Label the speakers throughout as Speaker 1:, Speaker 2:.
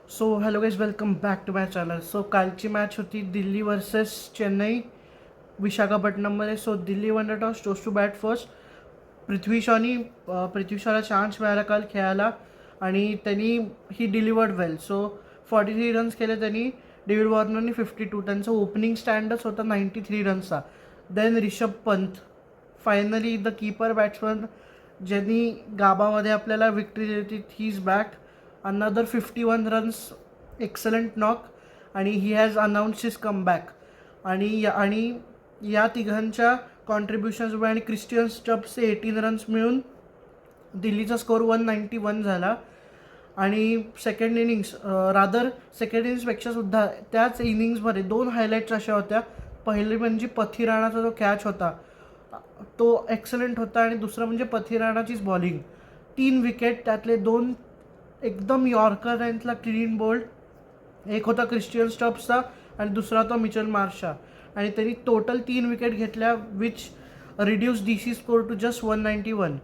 Speaker 1: So hello guys welcome back to my channel. So कालची match होती Delhi versus Chennai विशाखापट्टणममध्ये. So Delhi won the toss, chose to bat first. Prithvi शॉला chance मिळाला काल खेळायला आणि त्यांनी ही डिलिवर्ड वेल. सो 43 रन्स केले त्यांनी. डेव्हिड वॉर्नरनी 52. त्यांचा ओपनिंग स्टँडच होता 93 रन्सचा. Then Rishabh Pant, finally the keeper batsman ज्यांनी गाबामध्ये आपल्याला विक्ट्री दिली होती, he is back. Another 51 runs, excellent knock, आणि ही हॅज अनाऊन्स्ड हिज कमबॅक. आणि या तिघांच्या कॉन्ट्रीब्युशन्समुळे आणि क्रिस्टियन स्टब्सचे 18 रन्स मिळून दिल्लीचा स्कोअर 191 झाला. आणि सेकंड इनिंग्सपेक्षा सुद्धा त्याच इनिंग्समध्ये 2 हायलाईट्स अशा होत्या. पहिली म्हणजे पथिराणाचा जो कॅच होता तो एक्सलंट होता, आणि दुसरं म्हणजे पथिराणाचीच बॉलिंग. 3 विकेट, त्यातले 2 एकदम यॉर्कर रेंथला क्लीन बोल्ड. एक होता क्रिस्टियन स्टब्सचा आणि दुसरा होता मिचेल मार्शचा, आणि त्यांनी टोटल 3 विकेट घेतल्या, which reduce DC score to just 191.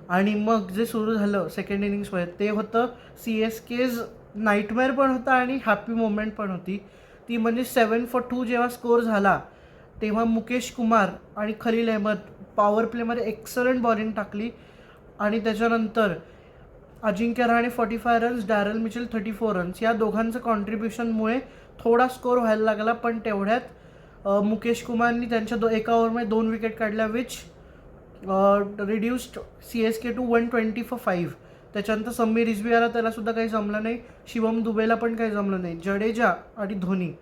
Speaker 1: आणि मग जे सुरू झालं सेकंड इनिंग्समध्ये ते होतं CSK's नाईटमेअर पण होता आणि हॅपी मोमेंट पण होती. ती म्हणजे 7 for 2 जेव्हा स्कोर झाला तेव्हा मुकेश कुमार आणि खलील अहमद पॉवर प्लेमध्ये एक्सलंट बॉलिंग टाकली. आणि त्याच्यानंतर Ajinkya Rahane 45 runs, Daryl Mitchell 34 runs, या दोघांचं कॉन्ट्रीब्युशनमुळे थोडा स्कोर व्हायला लागला. पण तेवढ्यात मुकेश कुमारनी त्यांच्या एका ओव्हरमध्ये 2 विकेट काढल्या, which reduced CSK to 120 for 5. त्याच्यानंतर समीर रिजवियाला त्यालासुद्धा काही जमलं नाही, शिवम दुबेला पण काही जमलं नाही. जडेजा आणि धोनी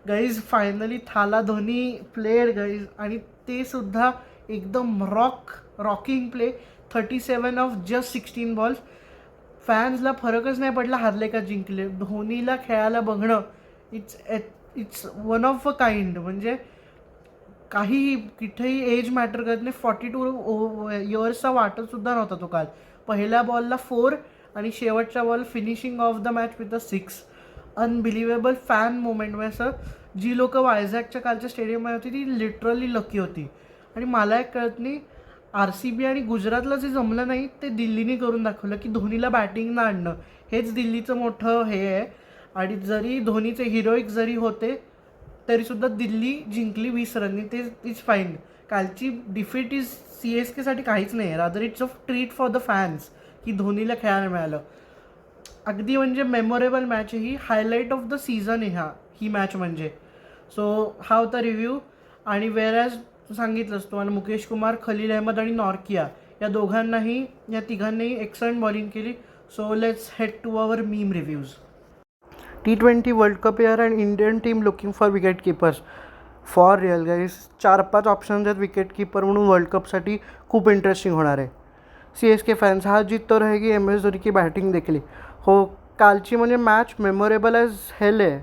Speaker 1: गाईज फायनली थाला धोनी प्लेड गाईज, आणि ते सुद्धा एकदम rocking play. 37 off just 16 balls. फॅन्सला फरकच नाही पडला हारले का जिंकले. धोनीला खेळायला बघणं it's one of a kind. म्हणजे काही कुठेही एज मॅटर करत नाही. 42 इयर्सचा वाटतसुद्धा नव्हता तो काल. पहिल्या बॉलला 4 आणि शेवटच्या ball finishing of the match with a 6. Unbelievable fan moment. म्हणजे असं जी लोक वायझॅकच्या कालच्या स्टेडियममध्ये होती ती लिटरली लकी होती. आणि मला एक कळत नाही, RCB आणि गुजरातला जे जमलं नाही ते दिल्लीने करून दाखवलं, की धोनीला बॅटिंगनं आणणं हेच दिल्लीचं मोठं हे आहे. आणि जरी धोनीचे हिरोईक जरी होते तरीसुद्धा दिल्ली जिंकली 20 रननी, ते इज फाईन. कालची डिफीट इज CSKसाठी काहीच नाही आहे, rather it's a treat for the fans की धोनीला खेळायला मिळालं. अगदी म्हणजे मेमोरेबल मॅच आहे ही, हायलाईट ऑफ द सीझन आहे ही मॅच म्हणजे. सो हा होता रिव्ह्यू. आणि वेअरॅज सांगितलंच तुम्हाला, मुकेश कुमार, खलील अहमद आणि नॉर्किया या तिघांनाही एक्सलंट बॉलिंग केली. So let's head to our meme reviews. T20 world cup year and Indian team looking for wicket keepers. For real guys 4-5 options आहेत विकेट कीपर म्हणून. वर्ल्ड कपसाठी खूप इंटरेस्टिंग होणार आहे. CSK फॅन्स, हा जीत तो रहेगी MS धोनी की बॅटिंग देखली. हो, कालची म्हणजे मॅच मेमोरेबल ॲज हेल आहे.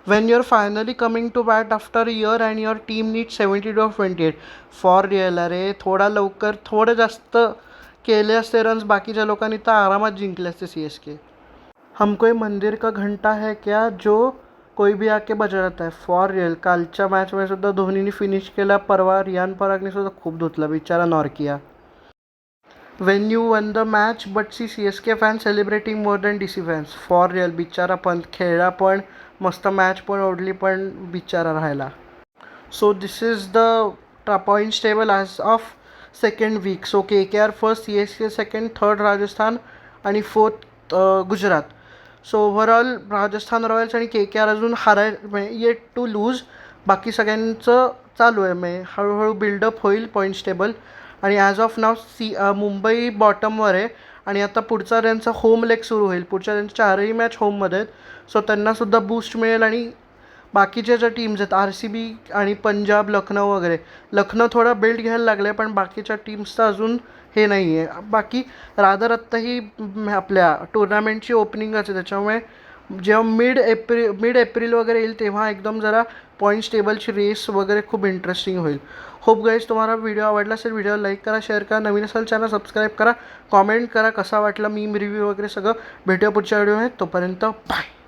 Speaker 1: When you are finally coming to bat after year and your team need 72 of 28. For real. अरे थोडं जास्त केले असते रन्स बाकीच्या लोकांनी तर आरामात जिंकले असते CSK. हम कोई मंदिर का घंटा है क्या जो कोई भी आके बजाता है. For real. कालच्या मॅचमध्ये सुद्धा धोनीने फिनिश केला. परवा रियान परागने सुद्धा खूप धुतला बिचारा Nortje. When you won the match but see CSK fan celebrating more than DC fans. For real. बिचारा पंत खेळला पण मस्त, मॅच पण ओढली, पण बिचारा राहिला. So this is the points table as of second week. So KKR first, CSK second, third Rajasthan आणि fourth Gujarat. So overall Rajasthan Royals आणि KKR अजून येट टू लूज. बाकी सगळ्यांचं चालू आहे. हळूहळू बिल्डअप होईल पॉईंट्स टेबल. आणि ॲज ऑफ नाव मुंबई बॉटमवर आहे. आणि आता पुढचा त्यांचा होम लेग सुरू होईल. पुढच्या त्यांच्या 4ही मॅच होममध्ये आहेत. सो त्यांनासुद्धा बूस्ट मिळेल. आणि बाकीच्या ज्या टीम्स आहेत RCB आणि पंजाब, लखनौ वगैरे, लखनौ थोडा बिल्ड घ्यायला लागलं आहे, पण बाकीच्या टीम्सचं अजून हे नाही आहे. बाकी रादर आत्ताही आपल्या टुर्नामेंटची ओपनिंगच आहे, त्याच्यामुळे जेव्हा मिड एप्रिल वगैरे येईल तेव्हा एकदम जरा पॉईंट्स टेबलची रेस वगैरे खूप इंटरेस्टिंग होईल. होप गाईज तुम्हाला व्हिडिओ आवडला असेल. व्हिडिओ लाईक करा, शेअर करा, नवीन असेल चॅनल सबस्क्राईब करा, कॉमेंट करा कसा वाटला मीम रिव्ह्यू वगैरे सगळं. भेटूया पुढच्या व्हिडिओ आहे, तोपर्यंत बाय.